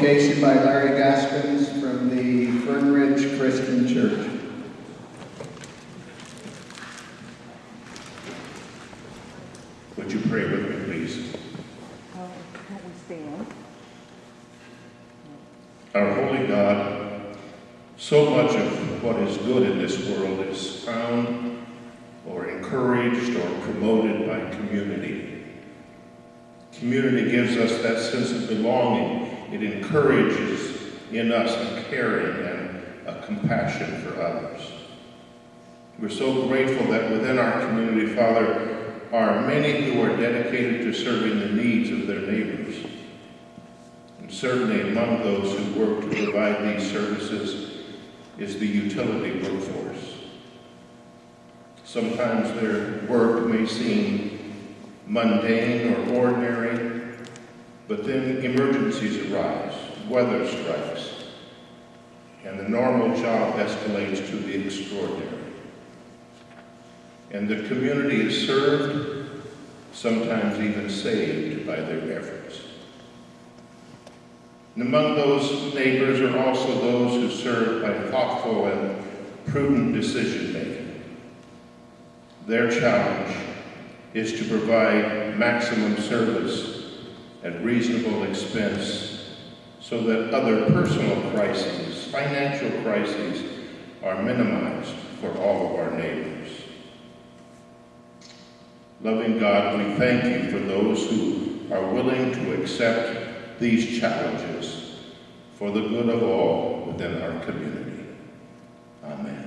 invocation by Larry Gaskins from the Fern Ridge Christian Church. Would you pray with me, please? Can we stand? Our holy God, so much of what is good in this world is found or encouraged or promoted by community. Community gives us that sense of belonging. It encourages in us a caring and a compassion for others. We're so grateful that within our community, Father, are many who are dedicated to serving the needs of their neighbors. And certainly among those who work to provide these services is the utility workforce. Sometimes their work may seem mundane or ordinary, but then emergencies arise, weather strikes, and the normal job escalates to the extraordinary. And the community is served, sometimes even saved by their efforts. And among those neighbors are also those who serve by thoughtful and prudent decision-making. Their challenge is to provide maximum service at reasonable expense so that other personal crises, financial crises, are minimized for all of our neighbors. Loving God, we thank you for those who are willing to accept these challenges for the good of all within our community. Amen.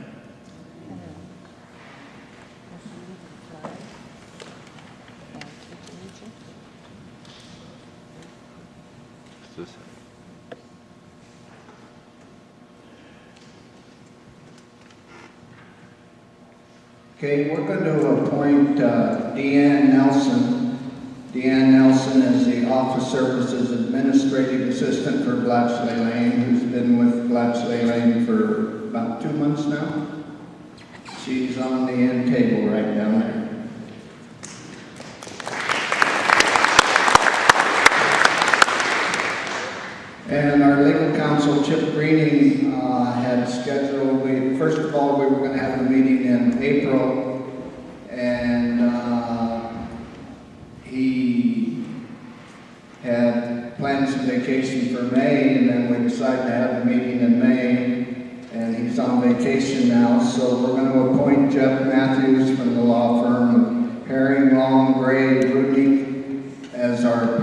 Okay, we're going to appoint Deanne Nelson. Deanne Nelson is the Office Services Administrative Assistant for Blachly-Lane, who's been with Blachly-Lane for about 2 months now. She's on the end table right down there. And our legal counsel, Chip Greening, had scheduled, first of all, we were going to have a meeting in April, and he had planned some vacation for May, and then we decided to have a meeting in May, and he's on vacation now, so we're going to appoint Jeff Matthews from the law firm of Herring, Long, Gray, Rudnick as our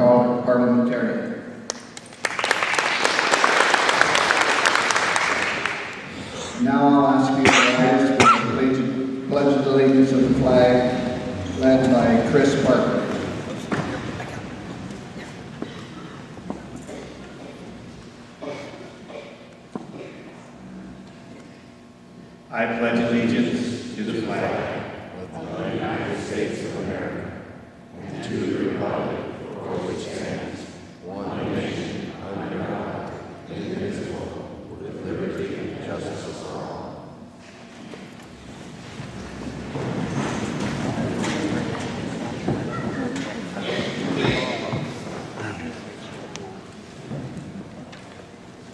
parliamentarian. Now I'll ask you to rise for the Pledge of Allegiance of the flag, led by Chris Parker. I pledge allegiance to the flag of the United States of America and to the republic for which stands one nation under God, indivisible, with liberty and justice for all.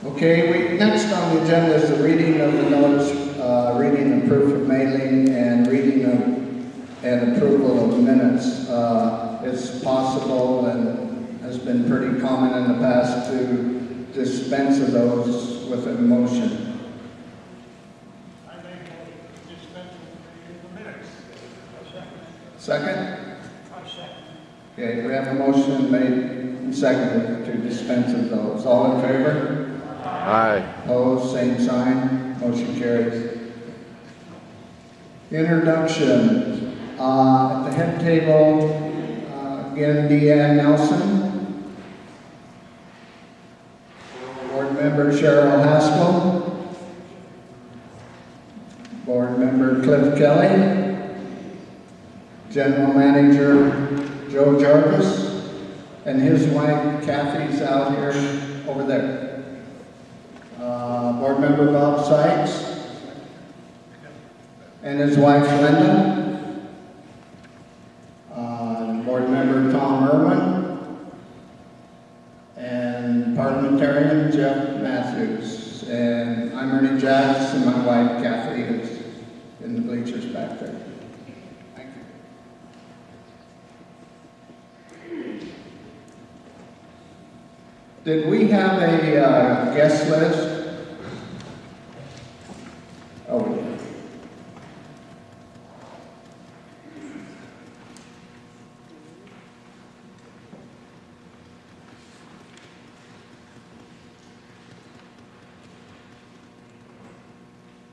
Okay, next on the agenda is the reading of the notice, reading and proof of mailing, and reading of and approval of minutes. It's possible and has been pretty common in the past to dispense of those with a motion. I make a dispense with the minutes. Second? I second. Okay, we have a motion made and seconded to dispense of those. All in favor? Aye. Opposed, same sign. Motion carries. Introduction. At the head table, again, Deanne Nelson. Board member Cheryl Haskell. Board member Cliff Kelly. General manager Joe Jarvis. And his wife Kathy's out here over there. Board member Bob Sykes and his wife Linda. Board member Tom Irwin and parliamentarian Jeff Matthews. And I'm Ernie Jacks, and my wife Kathy is in the bleachers back there. Thank you. Did we have a guest list? Oh, we did.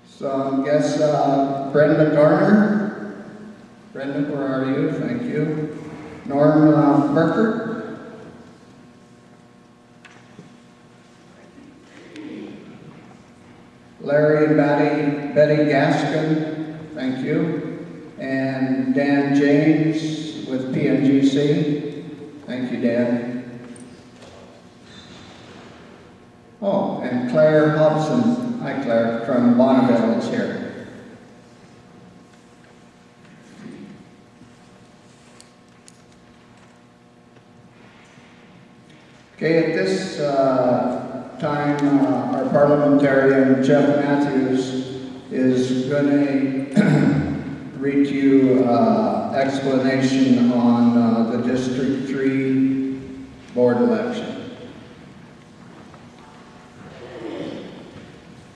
So I guess Brenda Garner. Brenda, where are you? Thank you. Norm Burkert. Larry and Betty Gaskin. Thank you. And Dan James with PNGC. Thank you, Dan. Oh, and Claire Hobson. Hi, Claire, from Bonneville is here. Okay, at this time, our parliamentarian, Jeff Matthews, is going to read you explanation on the District 3 board election.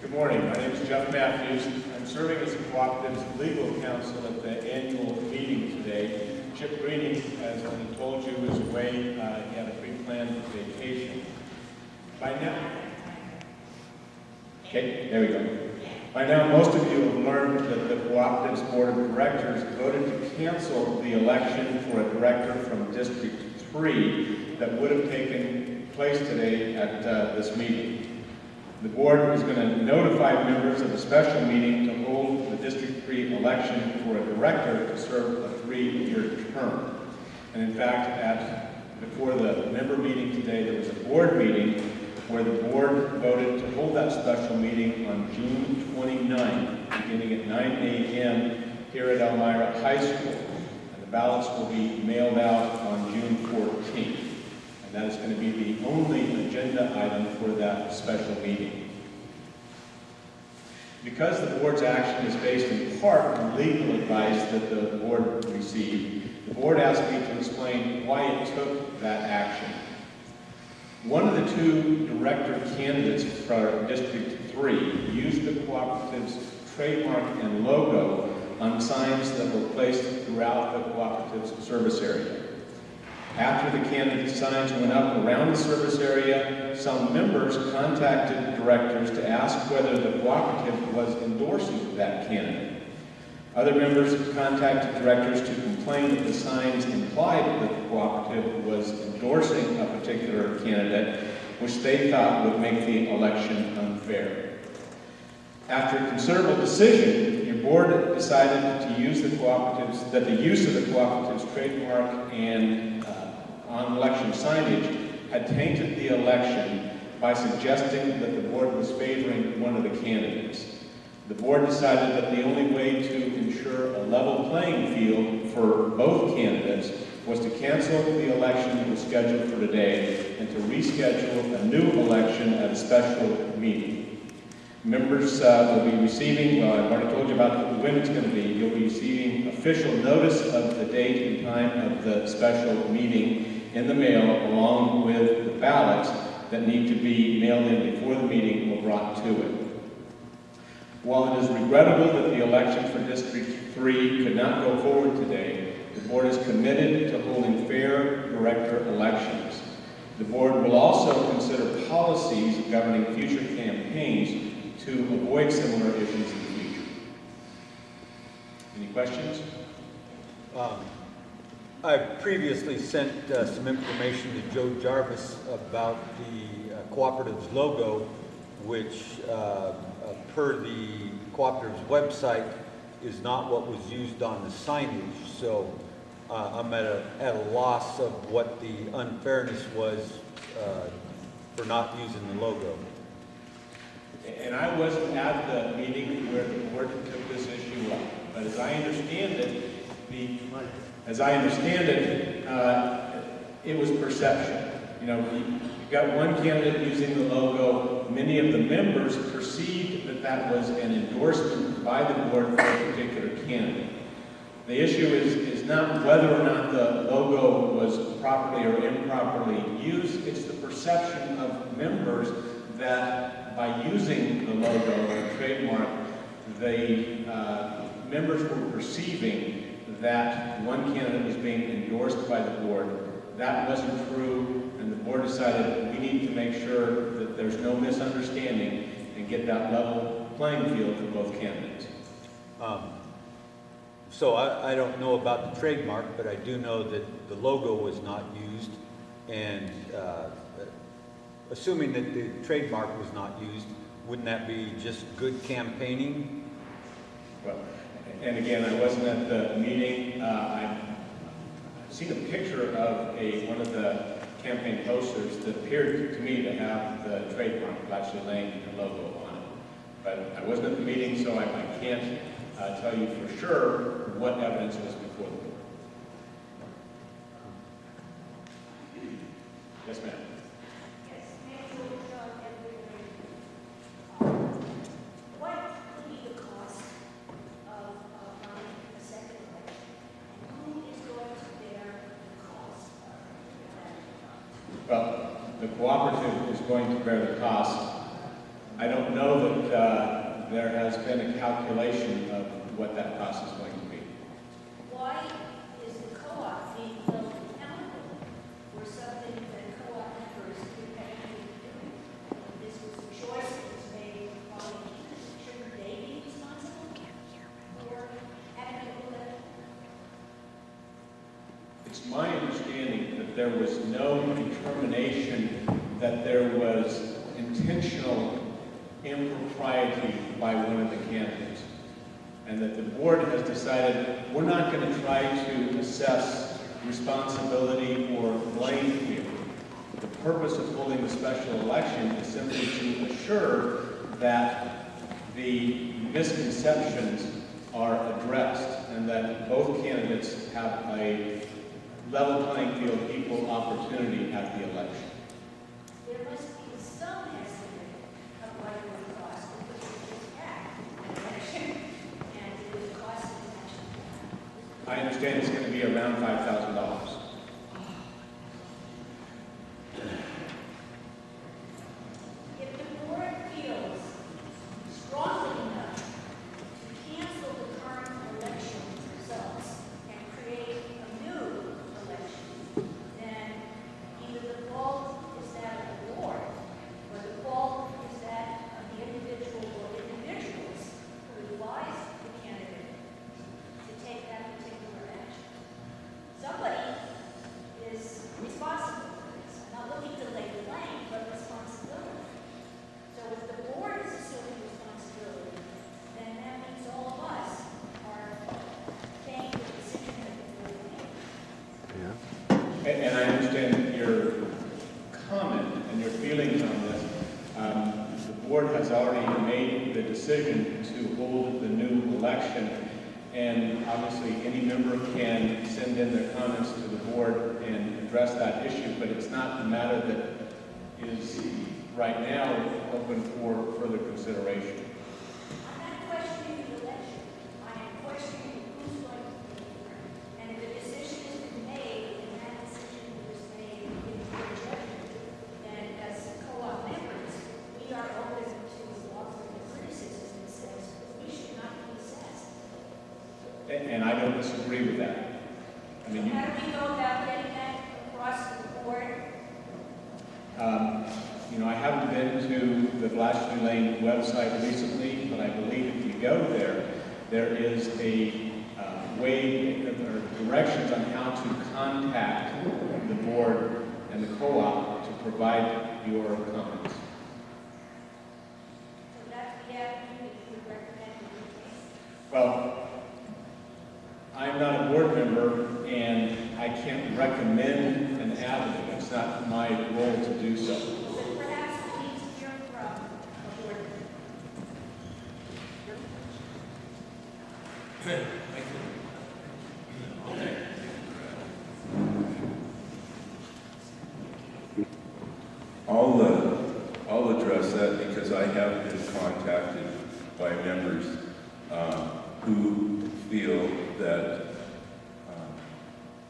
Good morning. My name is Jeff Matthews. I'm serving as the Cooperative's legal counsel at the annual meeting today. Chip Greening, as I told you, is away. He had a pre-planned vacation. By now, okay, there we go. By now, most of you have learned that the Cooperative's Board of Directors voted to cancel the election for a director from District 3 that would have taken place today at this meeting. The board is going to notify members of the special meeting to hold the District 3 election for a director to serve a 3-year term. And in fact, before the member meeting today, there was a board meeting where the board voted to hold that special meeting on June 29th, beginning at 9 a.m. here at Elmira High School. And the ballots will be mailed out on June 14th. And that is going to be the only agenda item for that special meeting. Because the board's action is based in part on legal advice that the board received, the board asked me to explain why it took that action. One of the two director candidates for District 3 used the cooperative's trademark and logo on signs that were placed throughout the cooperative's service area. After the candidate signs went up around the service area, some members contacted directors to ask whether the cooperative was endorsing that candidate. Other members contacted directors to complain that the signs implied that the cooperative was endorsing a particular candidate, which they thought would make the election unfair. After a considerable decision, your board decided to use the use of the cooperative's trademark and on election signage had tainted the election by suggesting that the board was favoring one of the candidates. The board decided that the only way to ensure a level playing field for both candidates was to cancel the election that was scheduled for today and to reschedule a new election at a special meeting. Members will be receiving, well, I've already told you about when it's going to be, you'll be receiving official notice of the date and time of the special meeting in the mail, along with the ballots that need to be mailed in before the meeting or brought to it. While it is regrettable that the election for District 3 could not go forward today, the board is committed to holding fair director elections. The board will also consider policies governing future campaigns to avoid similar issues in the future. Any questions? I previously sent some information to Joe Jarvis about the cooperative's logo, which per the cooperative's website is not what was used on the signage. So I'm at a loss of what the unfairness was for not using the logo. And I wasn't at the meeting where the board took this issue up, but as I understand it, it was perception. You know, You've got one candidate using the logo. Many of the members perceived that that was an endorsement by the board for a particular candidate. The issue is not whether or not the logo was properly or improperly used, it's the perception of members that by using the logo, the trademark, the members were perceiving that one candidate was being endorsed by the board. That wasn't true, and the board decided we need to make sure that there's no misunderstanding and get that level playing field for both candidates. So I don't know about the trademark, but I do know that the logo was not used, and assuming that the trademark was not used, wouldn't that be just good campaigning? Well, and again, I wasn't at the meeting. I've seen a picture of one of the campaign posters that appeared to me to have the trademark Blachly-Lane logo on it. But I wasn't at the meeting, so I can't tell you for sure what evidence was before the board. Yes, ma'am. What would be the cost of running a second election? Who is going to bear the cost of that? Well, the cooperative is going to bear the cost. I don't know that there has been a calculation of what that cost is going to be. Why is the co-op being held accountable for something that co-op members independently doing? This was a choice that was made by the candidates. Shouldn't they be responsible for having a election? It's my understanding that there was no determination that there was intentional impropriety by one of the candidates, and that the board has decided we're not going to try to assess responsibility or blame here. The purpose of holding the special election is simply to assure that the misconceptions are addressed and that both candidates have a level playing field, equal opportunity at the election. There must be some estimate of what it would cost because we just had an election and it would cost the national. I understand it's going to be around $5,000. If the board feels strongly enough to cancel the current election results and create a new election, then either the fault is that of the board or the fault is that of the individual or individuals who advise the candidate to take that particular action. Somebody is responsible for this. I'm not looking to lay blame, but responsibility. So if the board is assuming responsibility, then that means all of us are paying the decision that the board made. And I understand your comment and your feelings on this. The board has already made the decision to hold the new election, and obviously any member can send in their comments to the board and address that issue, but it's not a matter that is right now open for further consideration. I'm not questioning the election. I am questioning who's going to pay for it. And if a decision has been made, and that decision was made in your judgment, then as co-op members, we are open to offering criticism that says we should not be assessed. And I don't disagree with that. I mean, How do we go about getting that across the board? I haven't been to the Blachly-Lane website recently, but I believe if you go there, there is a way, or directions on how to contact the board and the co-op to provide your comments. So that's the avenue that you would recommend we take. Well, I'm not a board member, and I can't recommend an avenue. It's not my role to do so. So perhaps we need to hear from a board member. because I have been contacted by members who feel that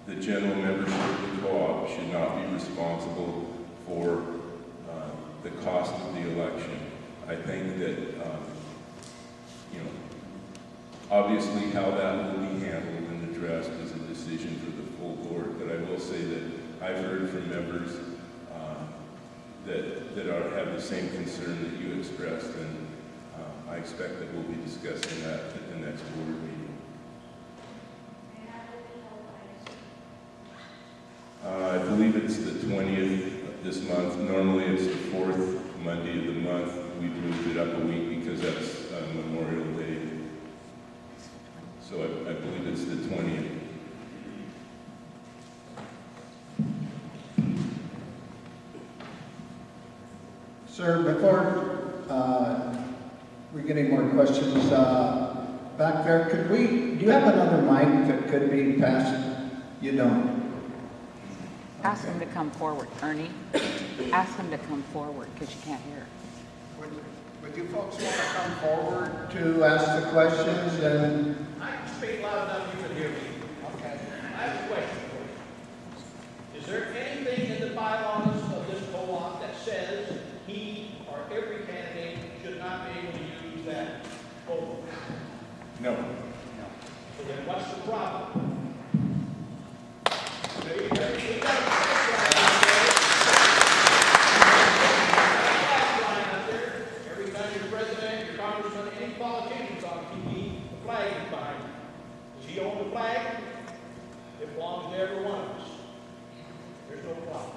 the general membership of the co-op should not be responsible for the cost of the election. I think that, obviously how that will be handled and addressed is a decision for the full board, but I will say that I've heard from members that have the same concern that you expressed, and I expect that we'll be discussing that at the next board meeting. I believe it's the 20th of this month. Normally it's the 4th Monday of the month. We've moved it up a week because that's Memorial Day. So I believe it's the 20th. Sir, before we get any more questions, back there, do you have another mic that could be passed? You don't? Ask him to come forward, Ernie. Ask him to come forward, because you can't hear. Would you folks want to come forward to ask the questions and? I can speak loud enough you can hear me. Okay. I have a question for you. Is there anything in the bylaws of this co-op that says he or every candidate should not be able to use that vote? No. So then what's the problem? Every time you're president, your congressman, any politician's on TV, the flag is behind him. Does he own the flag? It belongs to every one of us. There's no problem.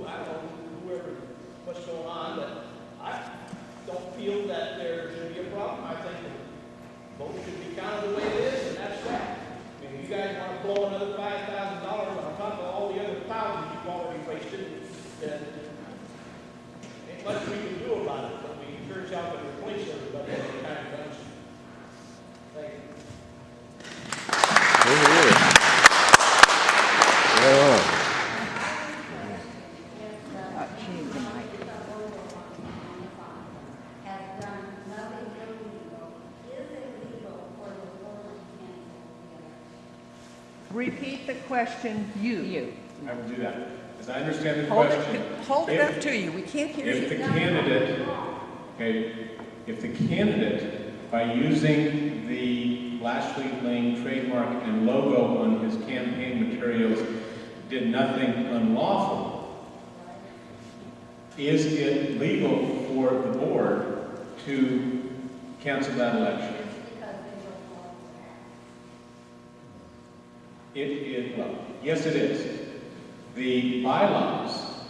I don't know whoever, what's going on, but I don't feel that there should be a problem. I think the vote should be counted the way it is, and that's that. I mean, you guys want to blow another $5,000 on top of all the other thousands you've already wasted, then ain't much we can do about it, but we can sure help to replace everybody every time it comes. Thank you. She needs a mic. Has done nothing illegal, is illegal for the board to cancel the election. Repeat the question, you. You. I will do that. As I understand the Hold question. it, hold it up to you, we can't hear If you. the candidate, if the candidate, by using the Blachly-Lane trademark and logo on his campaign materials, did nothing unlawful, is it legal for the board to cancel that election? Well, yes it is. The bylaws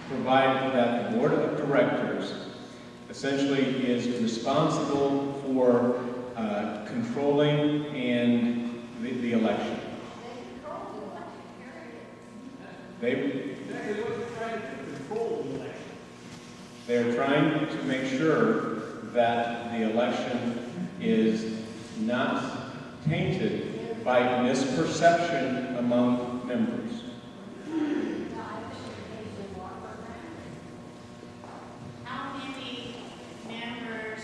provide that the board of directors essentially is responsible for controlling and the election. They're trying to make sure that the election is not tainted by misperception among members. How many members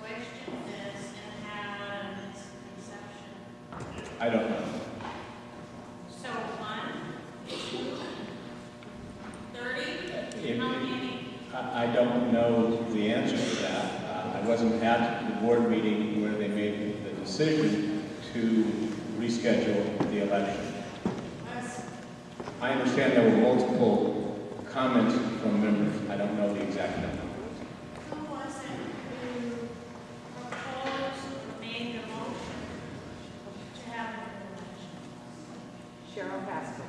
question this and have a misconception? I don't know. So 1, 30? If- How many? I don't know the answer to that. I wasn't at the board meeting where they made the decision to reschedule the election. I understand there were multiple comments from members. I don't know the exact number. Who was it who proposed, made the motion to have an election? Cheryl Haskell.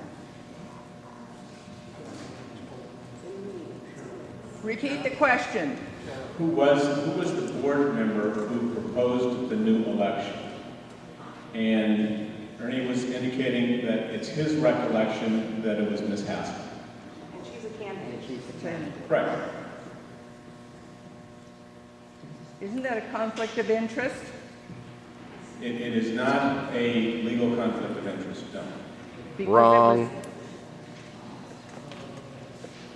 Repeat the question. Who was the board member who proposed the new election? And Ernie was indicating that it's his recollection that it was Ms. Haskell. And she's a candidate. She's a candidate. Correct. Isn't that a conflict of interest? It is not a legal conflict of interest, no. Because Wrong. it was-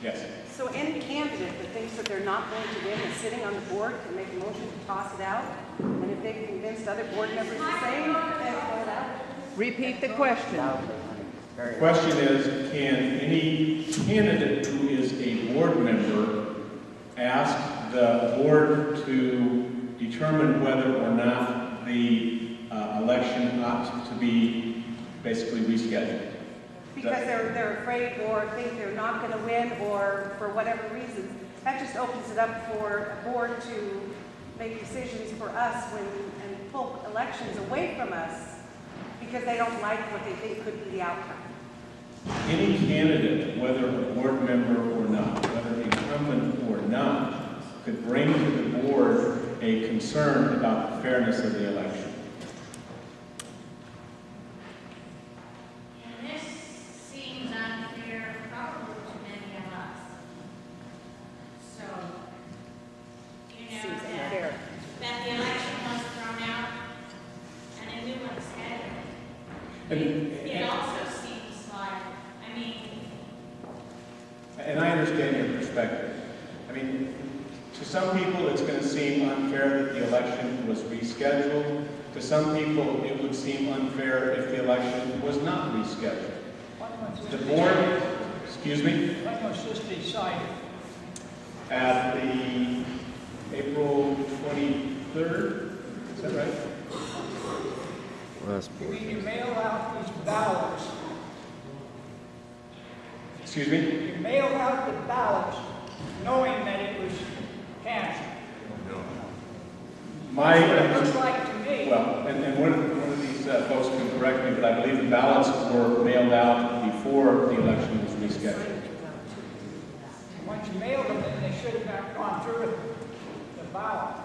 Yes. So any candidate that thinks that they're not not going to win is sitting on the board can make a motion to toss it out. And if they've convinced other board members the same, then throw it out. Repeat the question. The question is, can any candidate who is a board member ask the board to determine whether or not the election ought to be basically rescheduled? Because they're afraid or think they're not going to win or for whatever reasons. That just opens it up for a board to make decisions for us and pull elections away from us because they don't like what they think could be the outcome. Any candidate, whether a board member or not, whether incumbent or not, could bring to the board a concern about the fairness of the election. And this seems unfair probably to many of us. So, you know, Seems unfair. that the election was thrown out and a new one scheduled. It also seems like, I mean, And I understand your perspective. I mean, to some people, it's going to seem unfair that the election was rescheduled. To some people, it would seem unfair if the election was not rescheduled. The board, excuse me? When was this decided? At the April 23rd, is that right? You mean you mail out these ballots? Excuse me? You mailed out the ballots knowing that it was canceled. It looks like to me. Well, and one of these folks can correct me, but I believe the ballots were mailed out before the election was rescheduled. Once you mailed them, then they should have gone through the ballot.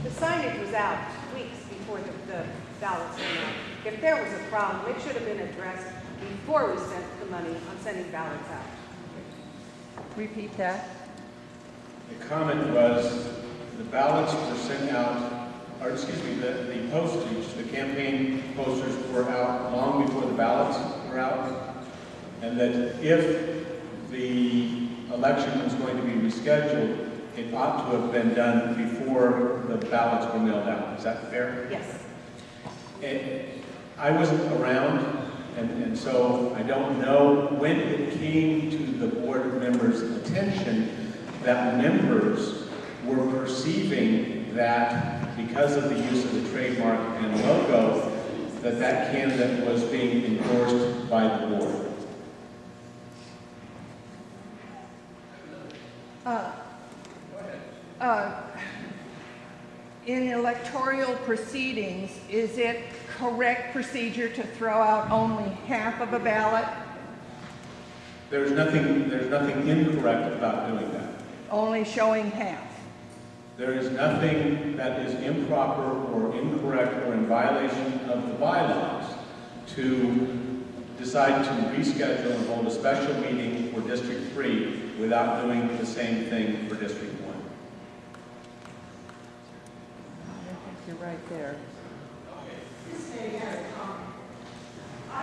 The signage was out weeks before the ballots went out. If there was a problem, it should have been addressed before we spent the money on sending ballots out. Repeat that. The comment was the ballots were sent out, or excuse me, the postage, the campaign posters were out long before the ballots were out, and that if the election was going to be rescheduled, it ought to have been done before the ballots were mailed out. Is that fair? Yes. I wasn't around, and so I don't know when it came to the board members' attention that members were perceiving that because of the use of the trademark and logo, that candidate was being endorsed by the board. In electoral proceedings, is it correct procedure to throw out only half of a ballot? There's nothing incorrect about doing that. Only showing half? There is nothing that is improper or incorrect or in violation of the bylaws to decide to reschedule and hold a special meeting for District 3 without doing the same thing for District 1. I think you're right there. This may have a comment. I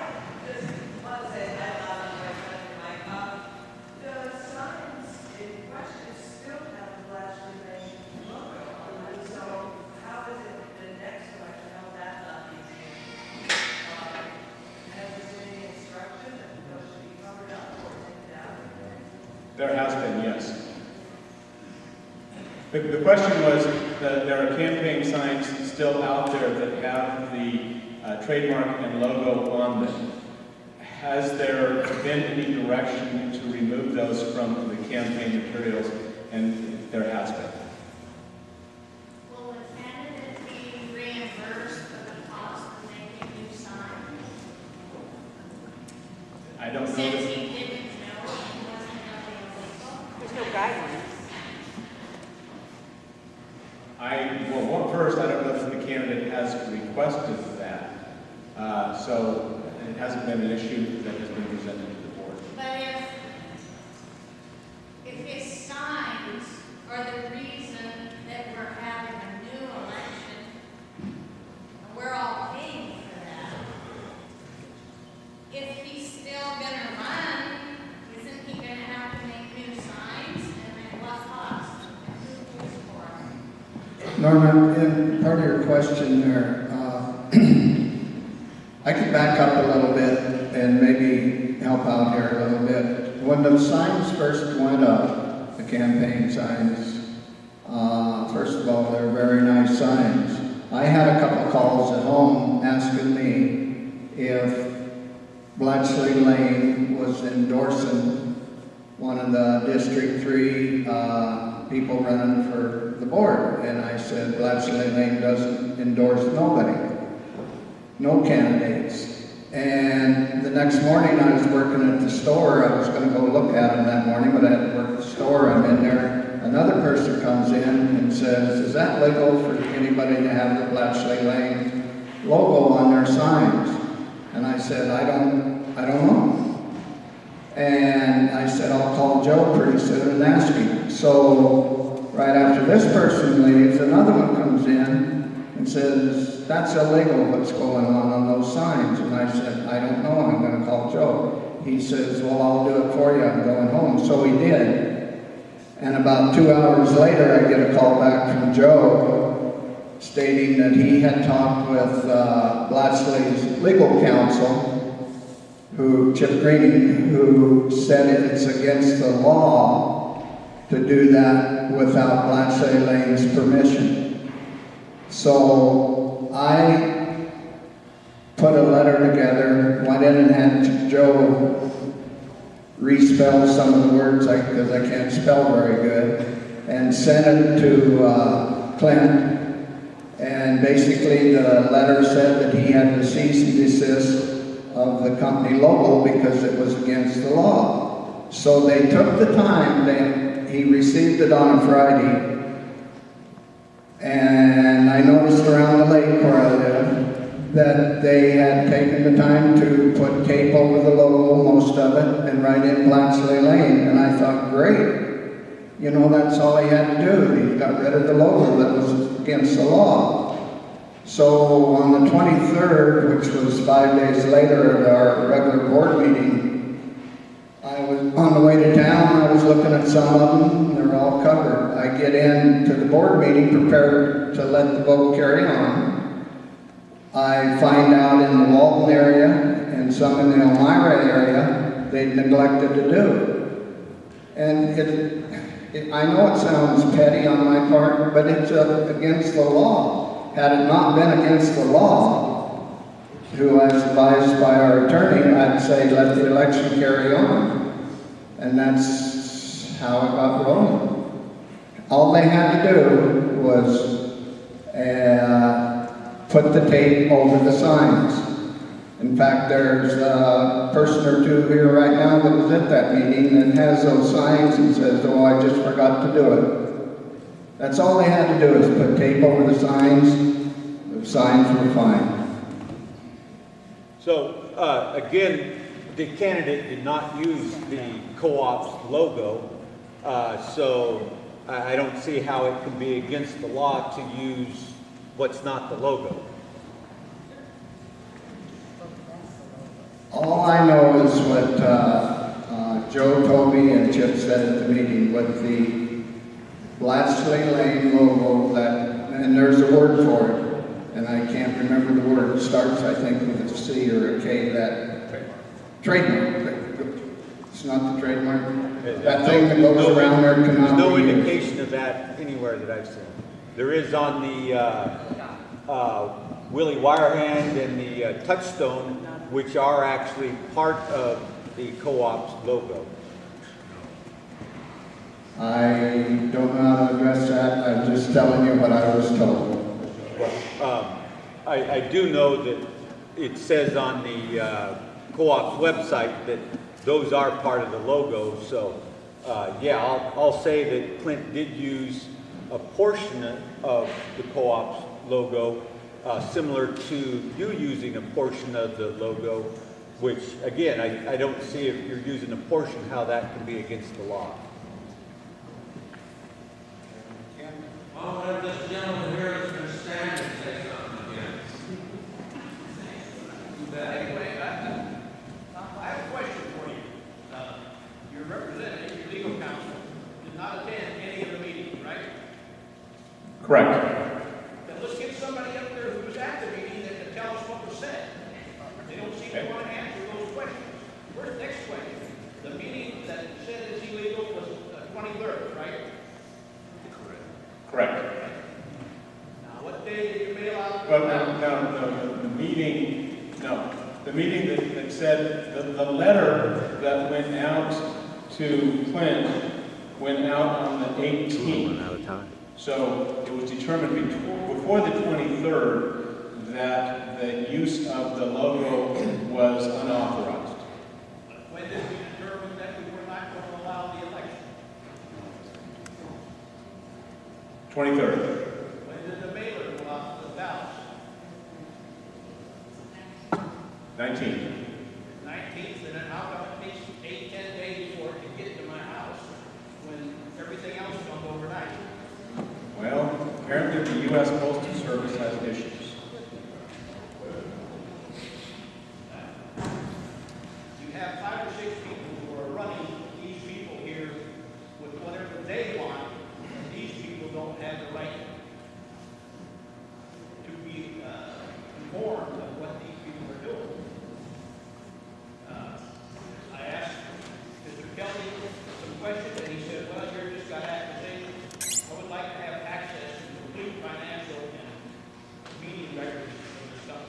just want to say that loud on my friend Mike. The signs in question still have the Blachly-Lane logo on them, so how is it the next election, how will that not be changed? Has there been any instruction that those should be covered up or taken down? There has been, yes. The question was that there are campaign signs still out there that have the trademark and logo on them. Has there been any direction to remove those from the campaign materials? And there has been. will the candidate be reimbursed for the cost of making new signs? I don't know. Since that- he didn't know it wasn't really illegal. There's no guidelines. Well, first, I don't know if the candidate has requested that. So it hasn't been an issue that has been presented to the board. But if his signs are the reason that we're having a new election, and we're all paying for that, if he's still gonna run, isn't he gonna have to make new signs, and at what cost? Norma, in part of your question there, I could back up a little bit and maybe help out here a little bit. When the signs first went up, the campaign signs, first of all, they're very nice signs. I had a couple calls at home asking me if Blachly-Lane was endorsing one of the District 3 people running for the board. And I said, Blachly-Lane doesn't endorse nobody, no candidates. And the next morning I was working at the store. I was going to go look at them that morning, but I had to work at the store. I'm in there. Another person comes in and says, is that legal for anybody to have the Blachly-Lane logo on their signs? And I said, I don't know. And I said, I'll call Joe pretty soon and ask him. So right after this person leaves, another one comes in and says, that's illegal what's going on those signs. And I said, I don't know, I'm going to call Joe. He says, well, I'll do it for you, I'm going home. So he did. And about 2 hours later, I get a call back from Joe stating that he had talked with Blachly's legal counsel, Chip Greening, who said it's against the law to do that without Blachly-Lane's permission. So I put a letter together, went in and had Joe respell some of the words because I can't spell very good, and sent it to Clint. And basically the letter said that he had to cease and desist of the company logo because it was against the law. So they took the time, he received it on a Friday, and I noticed around the lake where I live that they had taken the time to put tape over the logo, most of it, and write in Blachly-Lane. And I thought, great, you know, that's all he had to do. He got rid of the logo that was against the law. So on the 23rd, which was 5 days later at our regular board meeting, I was on the way to town, I was looking at some of them, and they're all covered. I get into the board meeting prepared to let the vote carry on. I find out in the Walton area and some in the Elmira area, they'd neglected to do it. And I know it sounds petty on my part, but it's against the law. Had it not been against the law, who I was advised by our attorney, I'd say let the election carry on. And that's how it got rolling. All they had to do was put the tape over the signs. In fact, there's a person or two here right now that was at that meeting that has those signs and says, oh, I just forgot to do it. That's all they had to do is put tape over the signs. The signs were fine. So, again, the candidate did not use the co-op's logo, so I don't see how it can be against the law to use what's not the logo. All I know is what Joe told me and Chip said at the meeting with the Blachly-Lane logo, and there's a word for it, and I can't remember the word. It starts, I think, with a C or a K, that trademark. It's not the trademark. That thing that goes around there cannot be used. There's no indication of that anywhere that I've seen. There is on the Willie Wirehand and the Touchstone, which are actually part of the co-op's logo. I don't know how to address that. I'm just telling you what I was told. I do know that it says on the co-op's website that those are part of the logo. So, yeah, I'll say that Clint did use a portion of the co-op's logo, similar to you using a portion of the logo, which, again, I don't see if you're using a portion how that can be against the law. I'll let this gentleman here that's going to stand and say something again. Anyway, I have a question for you. Your representative, your legal counsel, did not attend any of the meetings, right? Correct. said it's illegal was 23rd, right? Correct. Now, what day did you mail out? Well, the meeting that said, the letter that went out to Clint went out on the 18th. So it was determined before the 23rd that the use of the logo was unauthorized. When did we determine that we were not going to allow the election? 23rd. When did the mailer go out to the ballots? 19th. 19th, and then how come it takes 8, 10 days for it to get to my house when everything else comes overnight? Well, apparently the U.S. Postal Service has issues. You have 5 or 6 people who are running these people here with whatever they want, and these people don't have the right to be informed of what these people are doing. I asked Mr. Kelly some questions, and he said, well, you're just got accusations. I would like to have access to complete financial and meeting records of the stuff.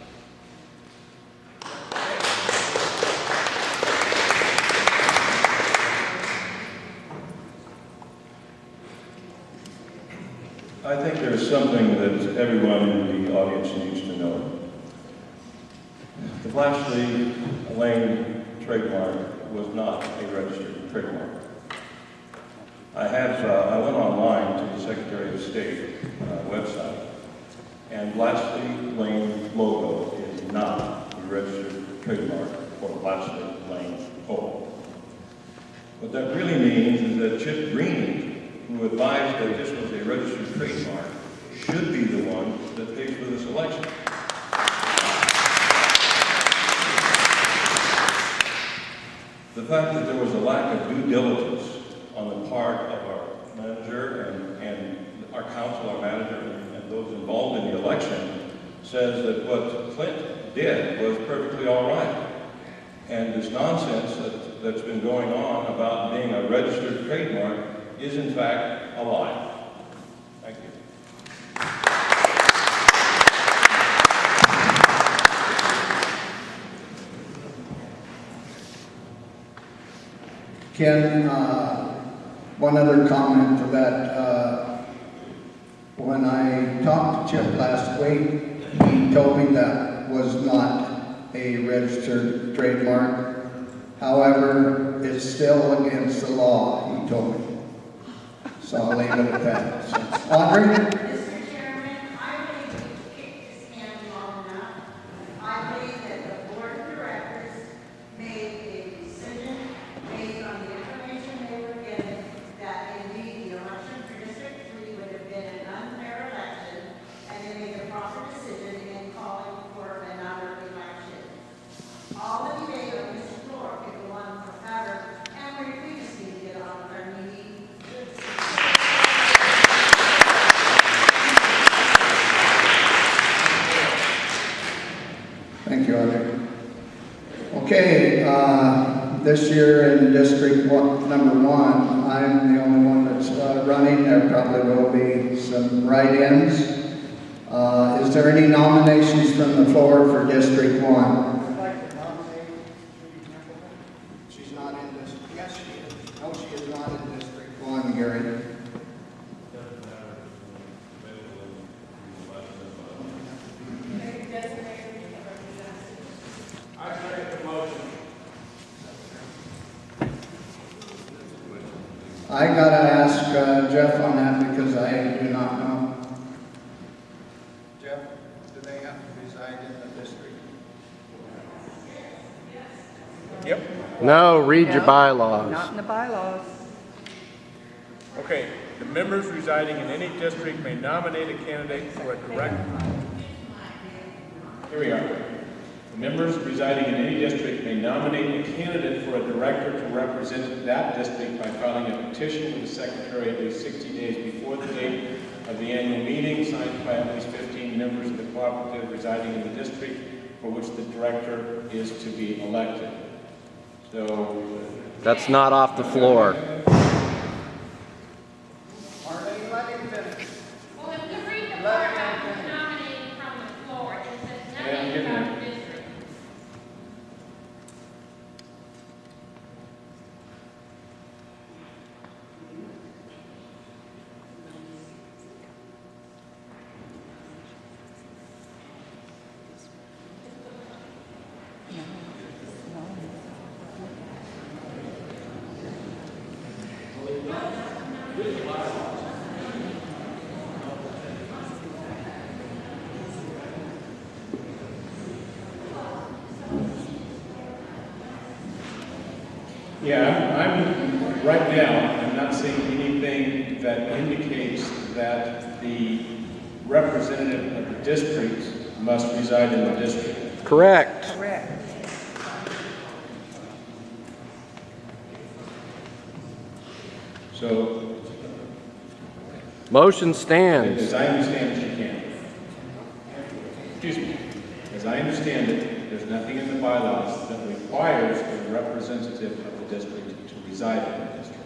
I think there's something that everyone in the audience needs to know. The Blachly-Lane trademark was not a registered trademark. I went online to the Secretary of State website, and Blachly-Lane logo is not a registered trademark for Blachly-Lane pole. What that really means is that Chip Green, who advised that this was a registered trademark, should be the one that pays for this election. The fact that there was a lack of due diligence on the part of our manager and our council, our manager, and those involved in the election says that what Clint did was perfectly all right. And this nonsense that's been going on about being a registered trademark is in fact a lie. Thank you. Ken, one other comment to that. When I talked to Chip last week, he told me that was not a registered trademark. However, it's still against the law, he told me. So I'll leave it at that. So, Audrey? Mr. Chairman, I believe we've kicked this can long enough. I believe that the board of directors made a decision based on the information they were given that indeed the election for District 3 would have been an unfair election, and they made the proper decision in calling for another election. All the debate on this floor could go on forever, and we just need to get on with our meeting. Thank you, Audrey. Okay, this year in District Number 1, I'm the only one that's running. There probably will be some write-ins. Is there any nominations from the floor for District 1? I'd like to nominate She's not in this. Yes, she is. No, she is not in District 1, Gary. I second the motion. I gotta ask Jeff on that because I do not know. Jeff, do they have to reside in the district? Yep. No, read your bylaws. Not in the bylaws. Okay, the members residing in any district may nominate a candidate for a direct. Here we are. The members residing in any district may nominate a candidate for a director to represent that district by filing a petition with the secretary at least 60 days before the date of the annual meeting, signed by at least 15 members of the cooperative residing in the district for which the director is to be elected. So That's not off the floor. Well, if you read the part about who's nominating from the floor, it says nothing about the district. Yeah, I'm right now, I'm not seeing anything that indicates that the representative of the district must reside in the district. Correct. Correct. So, Motion stands. as I understand it, you can. Excuse me. As I understand it, there's nothing in the bylaws that requires the representative of the district to reside in the district.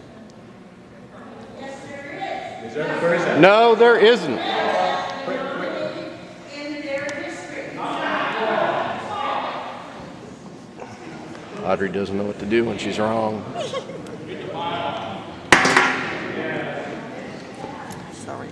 Yes, there Is there? Where is that? No, there isn't. in their district. Audrey doesn't know what to do when she's wrong. Sorry.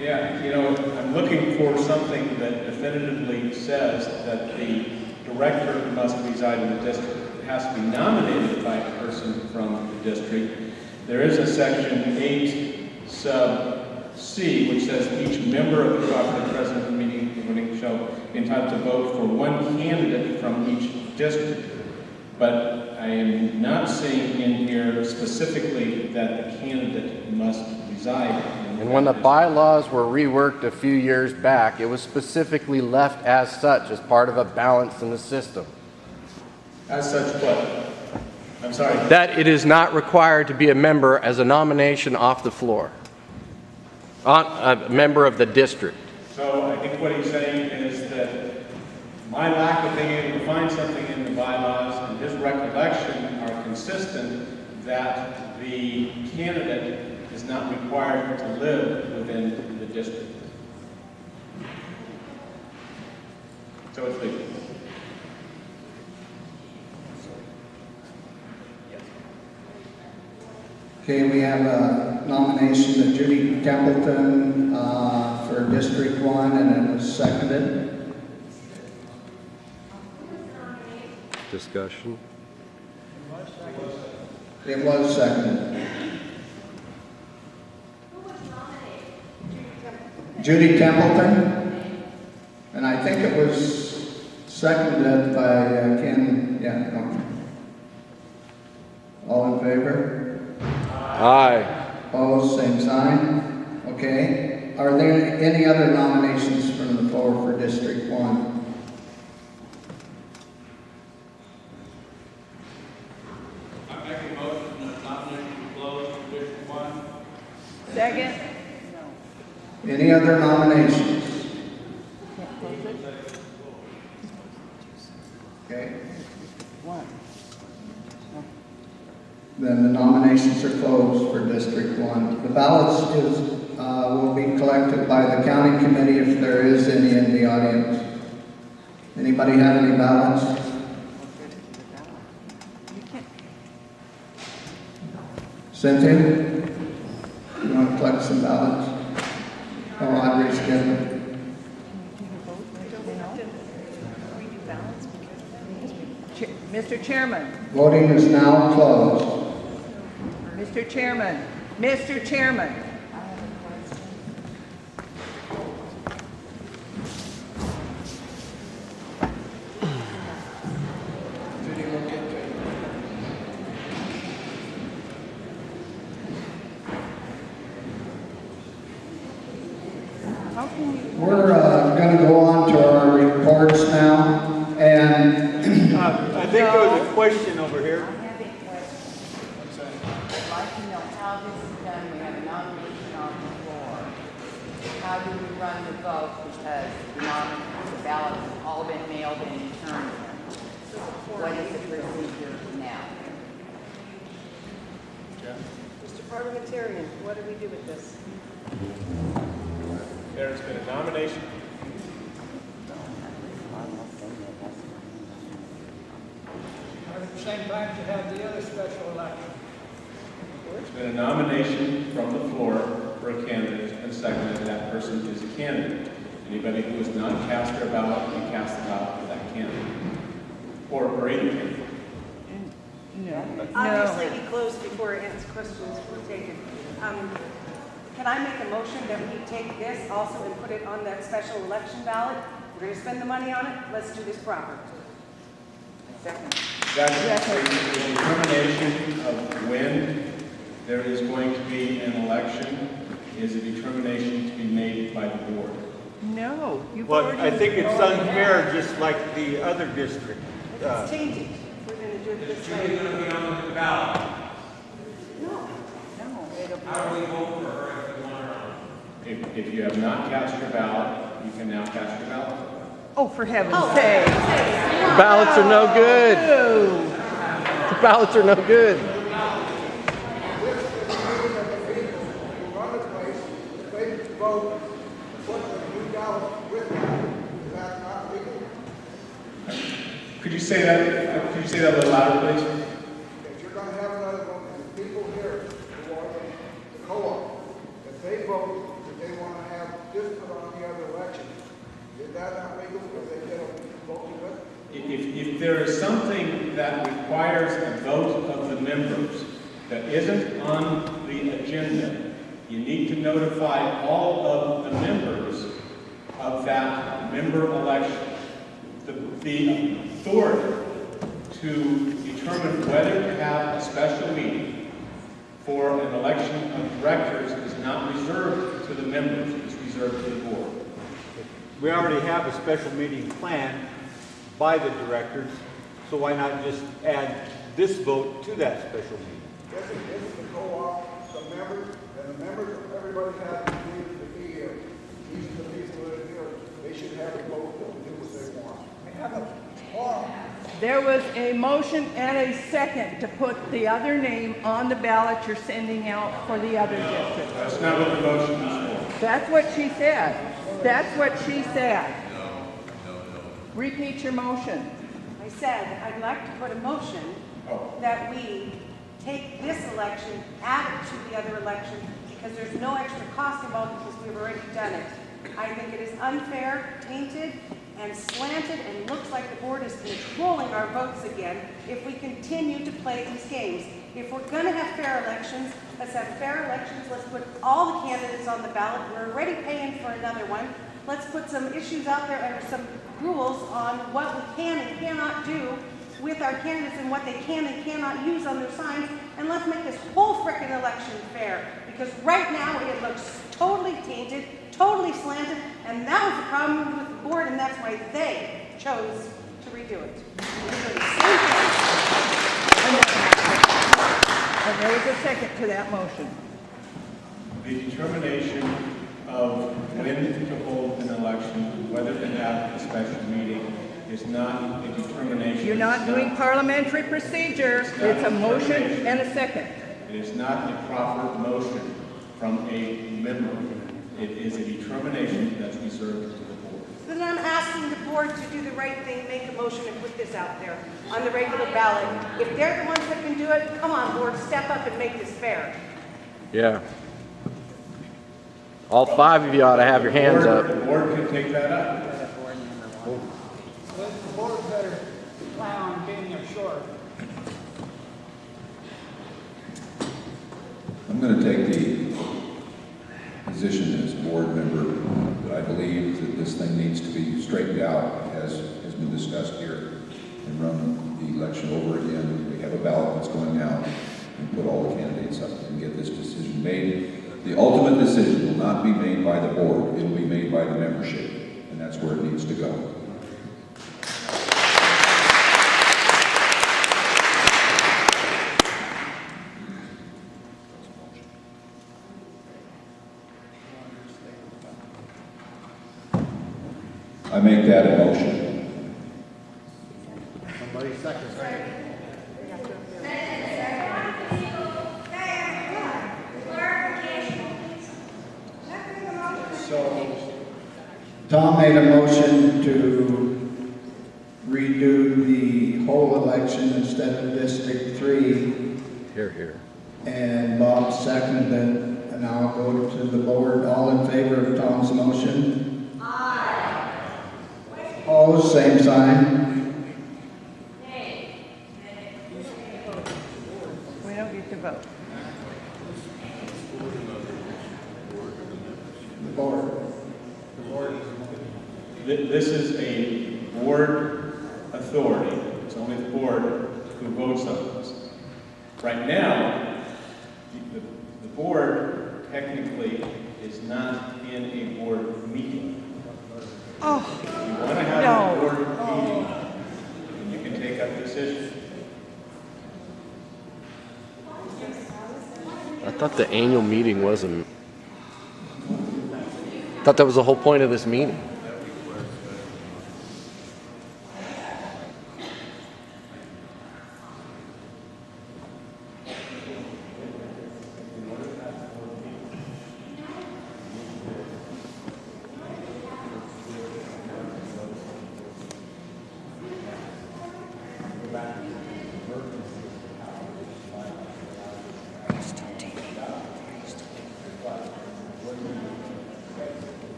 Yeah, you know, I'm looking for something that definitively says that the director must reside in the district. It has to be nominated by a person from the district. There is a section 8 sub C, which says each member of the cooperative president of the meeting shall be entitled to vote for one candidate from each district. But I am not seeing in here specifically that the candidate must reside in And when the bylaws were reworked a few years back, it was specifically left as such, as part of a balance in the system. As such what? I'm sorry. That it is not required to be a member as a nomination off the floor. A member of the district. So I think what he's saying is that my lack of being able to find something in the bylaws and his recollection are consistent that the candidate is not required to live within the district. So it's legal. Okay, we have a nomination of Judy Templeton for District 1, and it was seconded. Discussion. It was seconded. Judy Templeton, and I think it was seconded by Ken, yeah, okay. All in favor? Aye. Opposed, same sign. Okay. Are there any other nominations from the floor for District 1? I make a motion that nomination closed for District 1. Second. Any other nominations? Okay. One. Then the nominations are closed for District 1. The ballots will be collected by the county committee if there is any in the audience. Anybody have any ballots? Cynthia? You want to collect some ballots? Oh, Audrey's getting it. Mr. Chairman, Voting is now closed. Mr. Chairman, Mr. Chairman. We're going to go on to our reports now, and I think there was a question over here. I have a question. I'd like to know how this is done. We have a nomination on the floor. How do we run the vote? Because the ballots have all been mailed and returned. What is the procedure now? Mr. Parliamentarian, what do we do with this? There's been a nomination. At the same time, you have the other special election. There's been a nomination from the floor for a candidate and seconded. That person is a candidate. Anybody who has not cast their ballot can cast the ballot for that candidate. Or any candidate. Obviously, he closed before his questions were taken. Can I make a motion that we take this also and put it on that special election ballot? We're going to spend the money on it. Let's do this proper. Second. That's the determination of when there is going to be an election is a determination to be made by the board. No, you've Well, already. I think it's unfair, just like the other district. It's tainted. We're going to do it this It's really way. going to be on the ballot. No. How do we vote for her if we want her? If you have not cast your ballot, you can now cast your ballot. Oh, for heaven's sake. The ballots are no good. The ballots are no good. Run the place, they vote, put the new ballot with them. Is that not legal? Could you say that? Could you say that a little louder, please? If you're gonna have another vote, and the people here who are the co-op, if they vote that they wanna have this put on the other election, is that not legal if they get a vote with? If there is something that requires a vote of the members that isn't on the agenda, you need to notify all of the members of that member election. The authority to determine whether to have a special meeting for an election of directors is not reserved to the members, it's reserved to the board. We already have a special meeting planned by the directors, so why not just add this vote to that special meeting? This is the co-op, the members, and the members of everybody has to be here. These are the people that are here, they should have a vote and do what they want. We have a quorum. There was a motion and a second to put the other name on the ballot you're sending out for the other district. That's not what the motion is for. That's what she said. That's what she said. Repeat your motion. I said, I'd like to put a motion that we take this election, add it to the other election, because there's no extra cost involved because we've already done it. I think it is unfair, tainted, and slanted, and looks like the board is controlling our votes again if we continue to play these games. If we're going to have fair elections, let's have fair elections. Let's put all the candidates on the ballot. We're already paying for another one. Let's put some issues out there and some rules on what we can and cannot do with our candidates and what they can and cannot use on their signs. And let's make this whole frickin' election fair. Because right now it looks totally tainted, totally slanted, and that was the problem with the board, and that's why they chose to redo it. And there was a second to that motion. The determination of when to hold an election, whether to have a special meeting, is not a determination. You're not doing parliamentary procedure. It's a motion and a second. It is not a proper motion from a member. It is a determination that's reserved to the board. Then I'm asking the board to do the right thing, make a motion and put this out there on the regular ballot. If they're the ones that can do it, come on, board, step up and make this fair. Yeah. All 5 of you ought to have your hands up. The board can take that up. The board better plan on getting them short. I'm going to take the position as board member that I believe that this thing needs to be straightened out, as has been discussed here, and run the election over again. We have a ballot that's going out, and put all the candidates up and get this decision made. The ultimate decision will not be made by the board. It will be made by the membership, and that's where it needs to go. I make that a motion. Somebody second, right? So, Tom made a motion to redo the whole election instead of District 3, Here, here. and Bob seconded it, and I'll go to the board. All in favor of Tom's motion? Aye. Opposed, same sign. We don't get to vote. The board. This is a board authority. It's only the board who votes on this. Right now, the board technically is not in a board meeting. Oh, If you want to have no. a board meeting, then you can take up this issue. I thought the annual meeting wasn't. I thought that was the whole point of this meeting.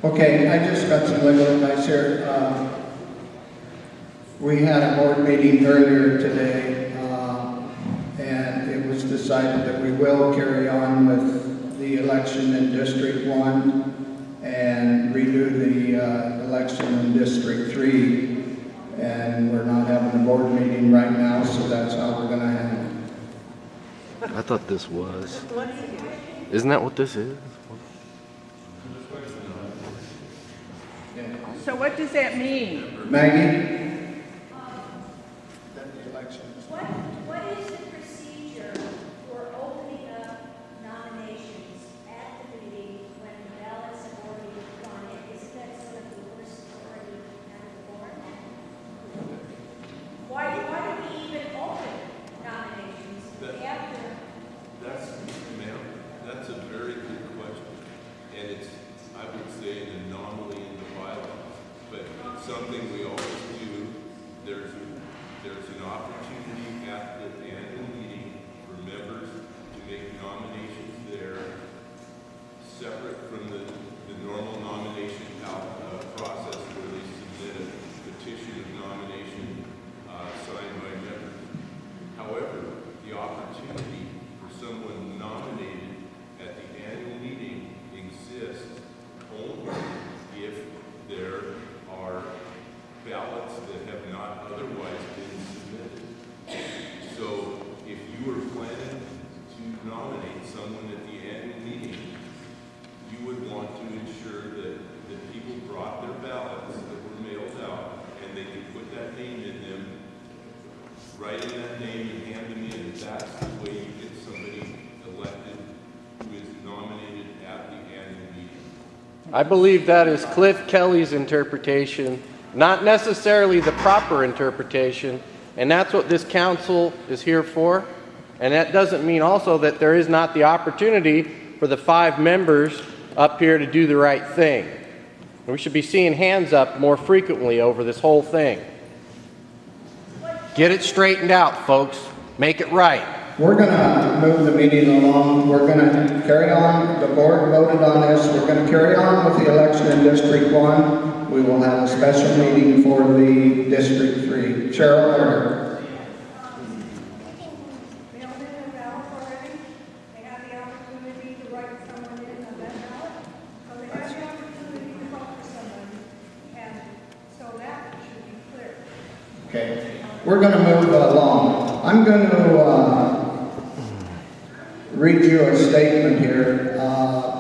Okay, I just got some legal advice here. We had a board meeting earlier today, and it was decided that we will carry on with the election in District 1 and redo the election in District 3. And we're not having a board meeting right now, so that's how we're gonna handle it. I thought this was. Isn't that what this is? So what does that mean? Maggie? Then the election. What is the procedure for opening up nominations at the meeting when the ballots have already gone in? Isn't that sort of the worst already out of the board? Why do we even open nominations after? Ma'am, that's a very good question. And it's, I would say, an anomaly in the bylaws. But it's something we always do. There's an opportunity at the annual meeting for members to make nominations there, separate from the normal nomination process where they submit a petition of nomination signed by members. However, the opportunity for someone nominated at the annual meeting exists only if there are ballots that have not otherwise been submitted. So if you were planning to nominate someone at the annual meeting, you would want to ensure that people brought their ballots that were mailed out and they could put that name in them, write in that name and hand them in. That's the way you get somebody elected who is nominated at the annual meeting. I believe that is Cliff Kelly's interpretation, not necessarily the proper interpretation, and that's what this council is here for. And that doesn't mean also that there is not the opportunity for the 5 members up here to do the right thing. And we should be seeing hands up more frequently over this whole thing. Get it straightened out, folks. Make it right. We're gonna move the meeting along. We're gonna carry on. The board voted on this. We're gonna carry on with the election in District 1. We will have a special meeting for the District 3. Cheryl Carter. They don't have a ballot already. They have the opportunity to write someone in on that ballot. So they have the opportunity we're going to move along. I'm going to read you a statement here,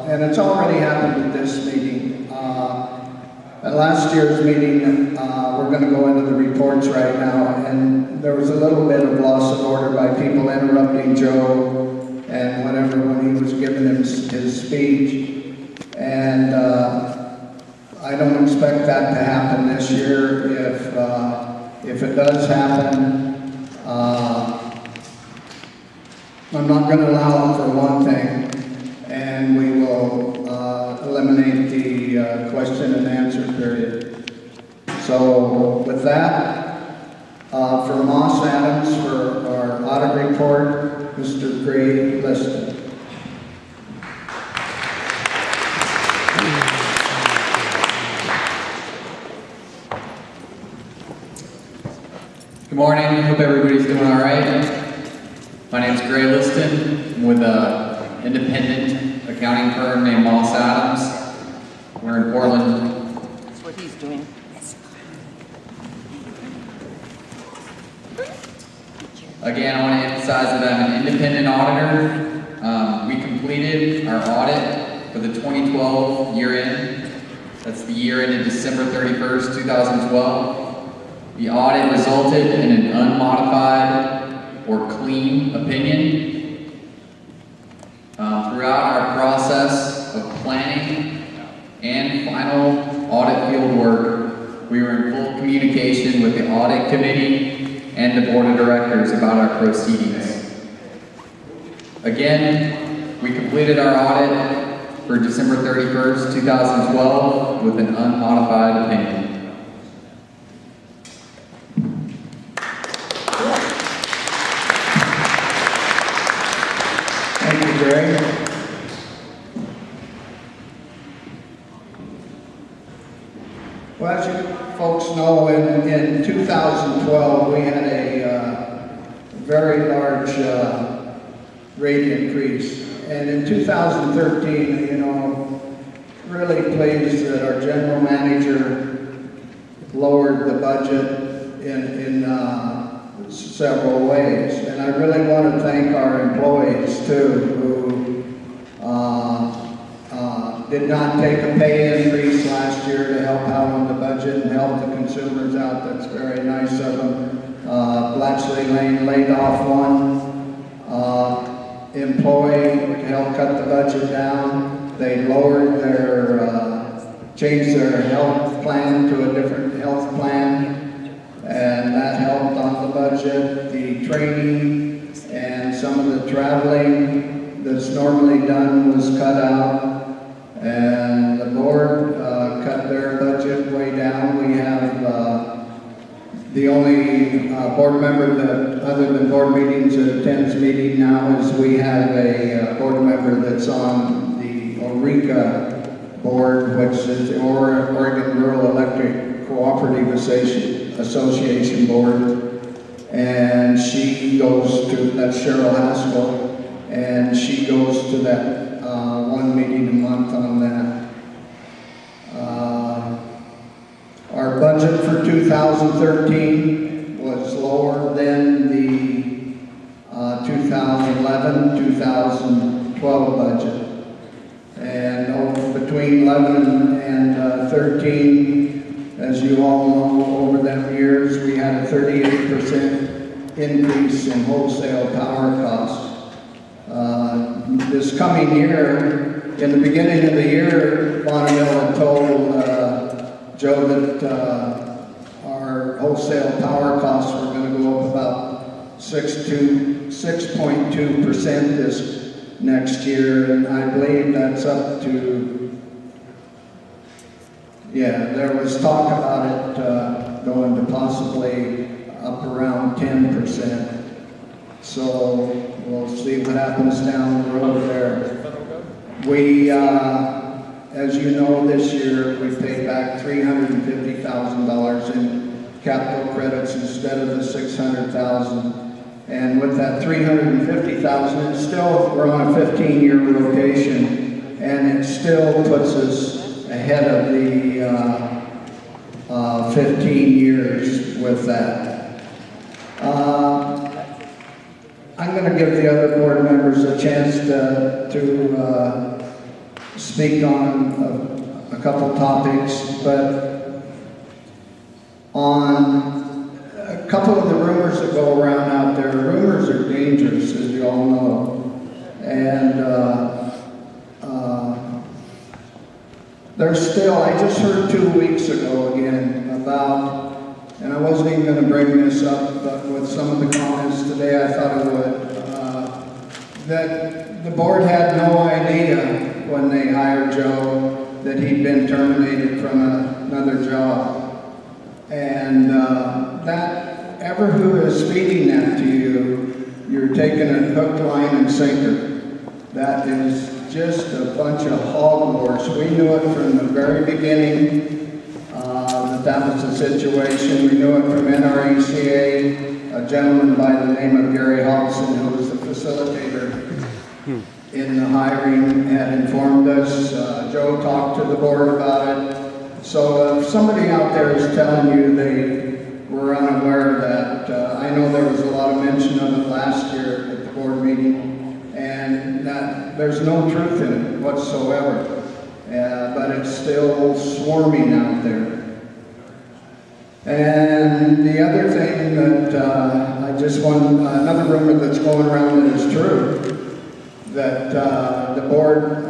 and it's already happened at this meeting. At last year's meeting, we're going to go into the reports right now, and there was a little bit of loss of order by people interrupting Joe and whatever when he was giving his speech. And I don't expect that to happen this year. If it does happen, I'm not going to allow it for one thing, and we will eliminate the question and answer period. So with that, for Moss Adams for our audit report, Mr. Gray Liston. Good morning. Hope everybody's doing all right. My name's Gray Liston. I'm with an independent accounting firm named Moss Adams. We're in Portland. That's what he's doing. Again, I want to emphasize that I'm an independent auditor. We completed our audit for the 2012 year end. That's the year ended December 31st, 2012. The audit resulted in an unmodified or clean opinion. Throughout our process of planning and final audit field work, we were in full communication with the audit committee and the board of directors about our proceedings. Again, we completed our audit for December 31st, 2012 with an unmodified opinion. Gray. Well, as you folks know, in 2012 we had a very large rate increase, and in 2013, you know, really pleased that our general manager lowered the budget in several ways. And I really want to thank our employees too, who did not take a pay increase last year to help out on the budget and help the consumers out. That's very nice of them. Blachly-Lane laid off one employee to help cut the budget down. They lowered changed their health plan to a different health plan, and that helped on the budget. The training and some of the traveling that's normally done was cut out, and the board cut their budget way down. We have the only board member that, other than board meetings, that attends meeting now is we have a board member that's on the ORECA board, which is the Oregon Rural Electric Cooperative Association board, and she goes to, that's Cheryl Haskell, and she goes to that one meeting a month on that. Our budget for 2013 was lower than the 2011-2012 budget. And between 11 and 13, as you all know, over them years, we had a 38% increase in wholesale power costs. This coming year, in the beginning of the year, Bonneville had told Joe that our wholesale power costs were going to go up about 6.2% this next year, and I believe that's up to, yeah, there was talk about it going to possibly up around 10%. So we'll see what happens down the road there. We, as you know, this year we paid back $350,000 in capital credits instead of the $600,000. And with that $350,000, it's still, we're on a 15-year rotation, and it still puts us ahead of the 15 years with that. I'm going to give the other board members a chance to speak on a couple topics, but on a couple of the rumors that go around out there, rumors are dangerous, as you all know. And there's still, I just heard 2 weeks ago again about, and I wasn't even going to bring this up, but with some of the comments today, I thought I would, that the board had no idea when they hired Joe that he'd been terminated from another job. And that, ever who is feeding that to you, you're taking it hook, line, and sinker. That is just a bunch of hogwash. We knew it from the very beginning that was the situation. We knew it from NRECA, a gentleman by the name of Gary Hobson, who was the facilitator in the hiring, had informed us. Joe talked to the board about it. So if somebody out there is telling you they were unaware of that, I know there was a lot of mention of it last year at the board meeting, and that there's no truth in it whatsoever. But it's still swarming out there. And the other thing that I just want, another rumor that's going around that is true, that the board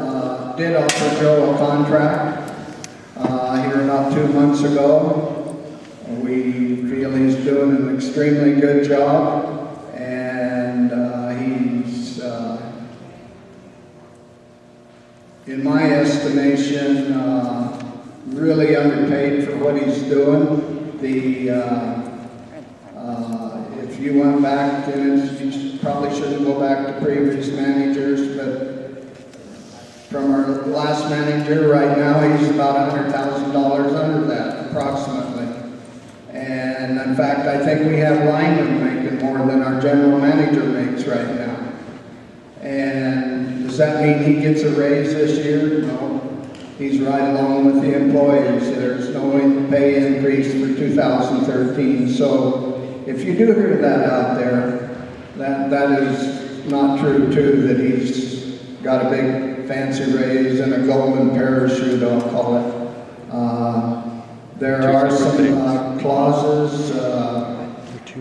did offer Joe a contract here about 2 months ago. We feel he's doing an extremely good job, and he's, in my estimation, really underpaid for what he's doing. If you went back, and you probably shouldn't go back to previous managers, but from our last manager right now, he's about $100,000 under that, approximately. And in fact, I think we have linemen making more than our general manager makes right now. And does that mean he gets a raise this year? No. He's right along with the employees. There's no pay increase for 2013. So if you do hear that out there, that is not true too, that he's got a big fancy raise and a golden parachute, I'll call it. There are some clauses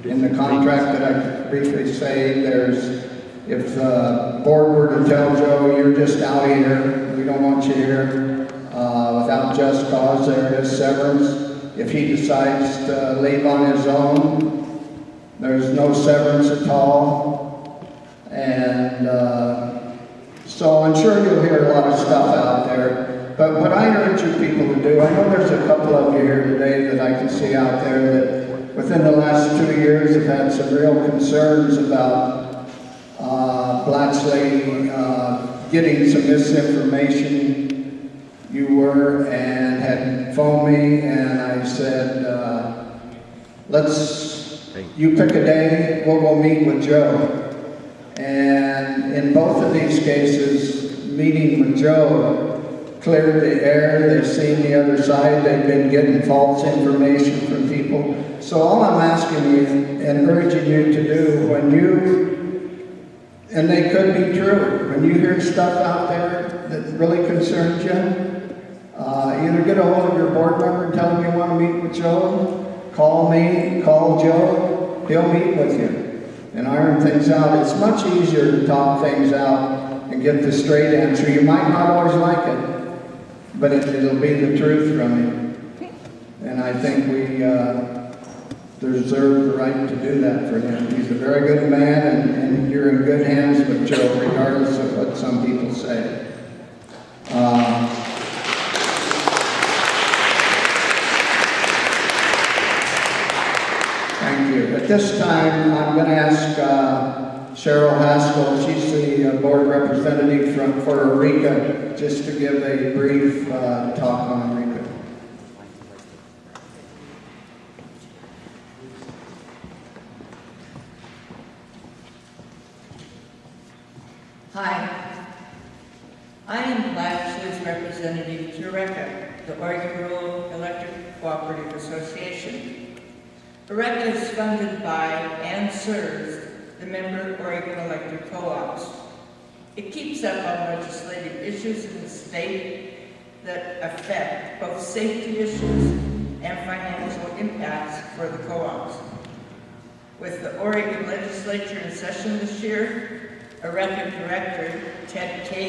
in the contract that I could briefly say. There's, if the board were to tell Joe, you're just out here, we don't want you here, without just cause, there is severance. If he decides to leave on his own, there's no severance at all. And so I'm sure you'll hear a lot of stuff out there. But what I urge you people to do, I know there's a couple of you here today that I can see out there that within the last 2 years have had some real concerns about Blachly getting some misinformation. You were, and had phoned me, and I said, you pick a day, we'll go meet with Joe. And in both of these cases, meeting with Joe cleared the air. They've seen the other side. They've been getting false information from people. So all I'm asking you and urging you to do when you, and they could be true, when you hear stuff out there that really concerns you, either get a hold of your board member and tell them you want to meet with Joe, call me, call Joe, he'll meet with you and iron things out. It's much easier to talk things out and get the straight answer. You might not always like it, but it'll be the truth from you. And I think we deserve the right to do that for him. He's a very good man, and you're in good hands with Joe, regardless of what some people say. Thank you. At this time, I'm going to ask Cheryl Haskell, she's the board representative for Eureka, just to give a brief talk on Eureka. Hi, I am Blachly's representative to Eureka, the Oregon Rural Electric Cooperative Association. Eureka is funded by and serves the member Oregon Electric Co-ops. It keeps up on legislative issues in the state that affect both safety issues and financial impacts for the co-ops. With the Oregon legislature in session this year, a record director, Ted K.